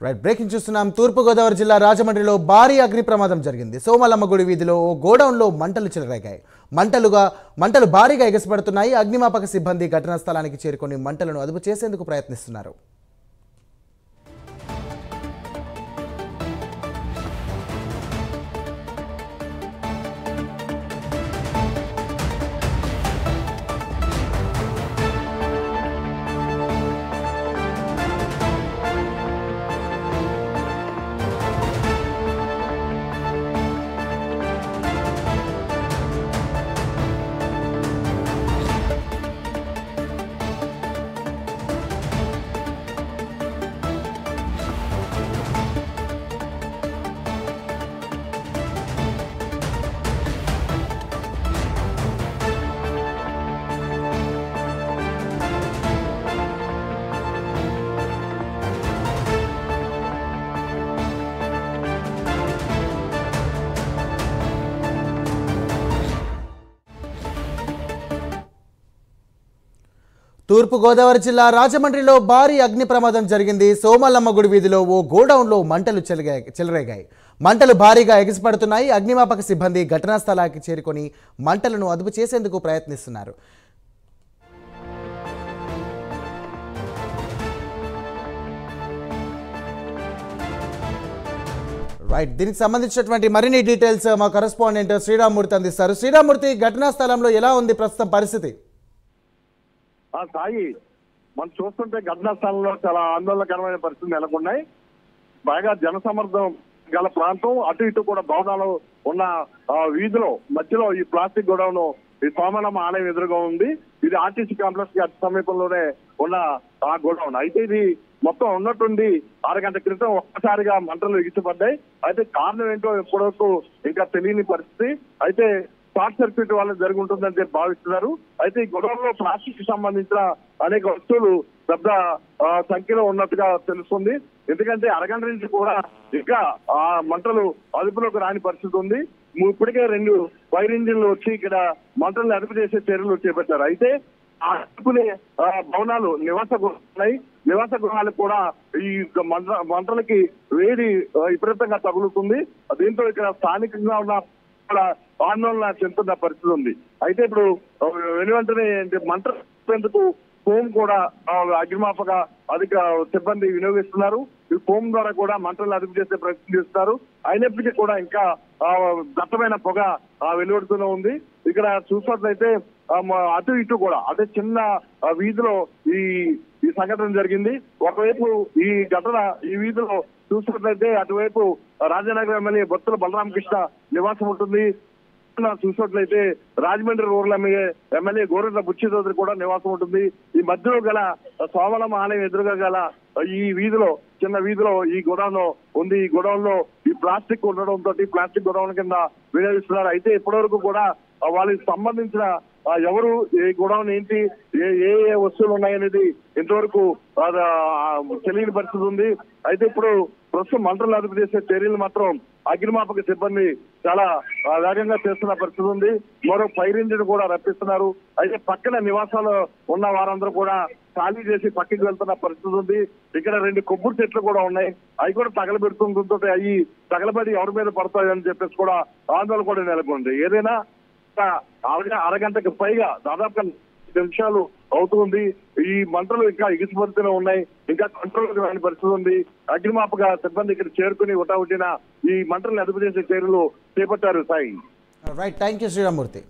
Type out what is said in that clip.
Right breaking చూస్తున్నాం. తూర్పుగోదావరి జిల్లా రాజమండ్రిలో భారీ అగ్ని ప్రమాదం జరిగింది. సోమలమ్మ గుడి వీధిలో ఓ గోడౌన్లో మంటలు చెలరేగాయి. మంటలు భారీగా ఎగసిపడుతున్నాయి. అగ్నిమాపక సిబ్బంది ఘటనా స్థలానికి చేరుకొని మంటలను అదుపు చేసేందుకు ప్రయత్నిస్తున్నారు. తూర్పుగోదావరి జిల్లా రాజమండ్రిలో భారీ అగ్ని ప్రమాదం జరిగింది. సోమలమ్మ గుడి వీధిలో ఓ గోడౌన్లో మంటలు చెలరేగాయి. మంటలు భారీగా ఎగిసిపడుతున్నాయి. అగ్నిమాపక సిబ్బంది ఘటనా స్థలానికి చేరుకొని మంటలను అదుపు చేసేందుకు ప్రయత్నిస్తున్నారు. రైట్, దీనికి సంబంధించినటువంటి మరిన్ని డీటెయిల్స్ మా కరెస్పాండెంట్ శ్రీరామ్మూర్తి అందిస్తారు. శ్రీరామ్మూర్తి, ఘటనా స్థలంలో ఎలా ఉంది ప్రస్తుతం పరిస్థితి? సాయి, మనం చూస్తుంటే ఘటనా స్థలంలో చాలా ఆందోళనకరమైన పరిస్థితులు నెలకొన్నాయి. బాగా జనసమర్థం గల ప్రాంతం, అటు ఇటు కూడా భవనాలు ఉన్న వీధిలో మధ్యలో ఈ ప్లాస్టిక్ గోడౌన్ ఈ సోమలమ్మ ఆలయం ఎదురుగా ఉంది. ఇది ఆర్టీసీ కాంప్లెక్స్ కి అతి సమీపంలోనే ఉన్న ఆ గోడౌన్. అయితే ఇది మొత్తం ఉన్నట్టుండి అరగంట క్రితం ఒక్కసారిగా మంటలు ఎగిసిపడ్డాయి. అయితే కారణం ఏంటో ఇప్పటివరకు ఇంకా తెలియని పరిస్థితి. అయితే షార్ట్ సర్క్యూట్ వల్ల జరుగుతుందని చెప్పి భావిస్తున్నారు. అయితే ఈ గొడవలో ప్లాస్టిక్ కి సంబంధించిన అనేక వస్తువులు పెద్ద సంఖ్యలో ఉన్నట్టుగా తెలుస్తుంది. ఎందుకంటే అరగంట నుంచి కూడా ఇంకా ఆ మంటలు అదుపులోకి రాని పరిస్థితి ఉంది. ఇప్పటికే 2 ఫైర్ ఇంజిన్లు వచ్చి ఇక్కడ మంటలను అదుపు చేసే చర్యలు చేపట్టారు. అయితే ఆ అదుపునే భవనాలు నివాస గృహాలకు కూడా ఈ మంటలకి వేడి విపరీతంగా తగులుతుంది. దీంతో ఇక్కడ స్థానికంగా ఉన్న ఆందోళన చెందుతున్న పరిస్థితి ఉంది. అయితే ఇప్పుడు వెనువెంటనే మంటకు ఫోమ్ కూడా అగ్నిమాపక అధిక సిబ్బంది వినియోగిస్తున్నారు. ఈ ఫోమ్ ద్వారా కూడా మంటలను అదుపు చేసే ప్రయత్నం చేస్తున్నారు. అయినప్పటికీ కూడా ఇంకా దట్టమైన పొగ వెలువడుతూనే ఉంది. ఇక్కడ చూసినట్లయితే అటు ఇటు కూడా అదే చిన్న వీధిలో ఈ సంఘటన జరిగింది. ఒకవైపు ఈ వీధిలో చూసినట్లయితే అటువైపు రాజనగరం ఎమ్మెల్యే బొత్తుల బలరామకృష్ణ నివాసం ఉంటుంది. చూసినట్లయితే రాజమండ్రి రూరల్ ఎమ్మెల్యే గోరెట్ల బుచ్చి చౌదరి కూడా నివాసం ఉంటుంది. ఈ మధ్యలో గల సోమలమ్మ ఆలయం ఎదురుగా గల ఈ వీధిలో చిన్న వీధిలో ఈ గోడౌన్ ఉంది. ఈ గోడౌన్ లో ఈ ప్లాస్టిక్ ఉండడంతో ప్లాస్టిక్ గోడౌన్ కింద వినియోగిస్తున్నారు. అయితే ఇప్పటివరకు కూడా వాళ్ళకి సంబంధించిన ఎవరు ఏ గోడౌన్ ఏంటి ఏ వస్తువులు ఉన్నాయనేది ఇంతవరకు తెలియని పరిస్థితి ఉంది. అయితే ఇప్పుడు ప్రస్తుతం మంటలు అదుపు చేసే చర్యలు మాత్రం అగ్నిమాపక సిబ్బంది చాలా వేగంగా చేస్తున్న పరిస్థితి ఉంది. మరో ఫైర్ ఇంజిన్ కూడా రప్పిస్తున్నారు. అయితే పక్కన నివాసాలు ఉన్న వారందరూ కూడా ఖాళీ చేసి పక్కకి వెళ్తున్న పరిస్థితి ఉంది. ఇక్కడ 2 కొబ్బరి చెట్లు కూడా ఉన్నాయి. అవి కూడా తగలబెడుతుండటంతో అవి తగలబడి ఎవరి మీద పడతాయని చెప్పేసి కూడా ఆందోళన కూడా నెలకొంది. ఏదైనా అరగంటకు పైగా దాదాపుగా నిమిషాలు అవుతుంది. ఈ మంటలు ఇంకా ఎగిసిపడుతూనే ఉన్నాయి. ఇంకా కంట్రోల్ కాని పరిస్థితి ఉంది. అగ్నిమాపక సిబ్బంది ఇక్కడ చేరుకుని ఉటావుటిన ఈ మంటలను అదుపు చేసే చర్యలు చేపట్టారు. Sai, right, thank you Sriramamurthy.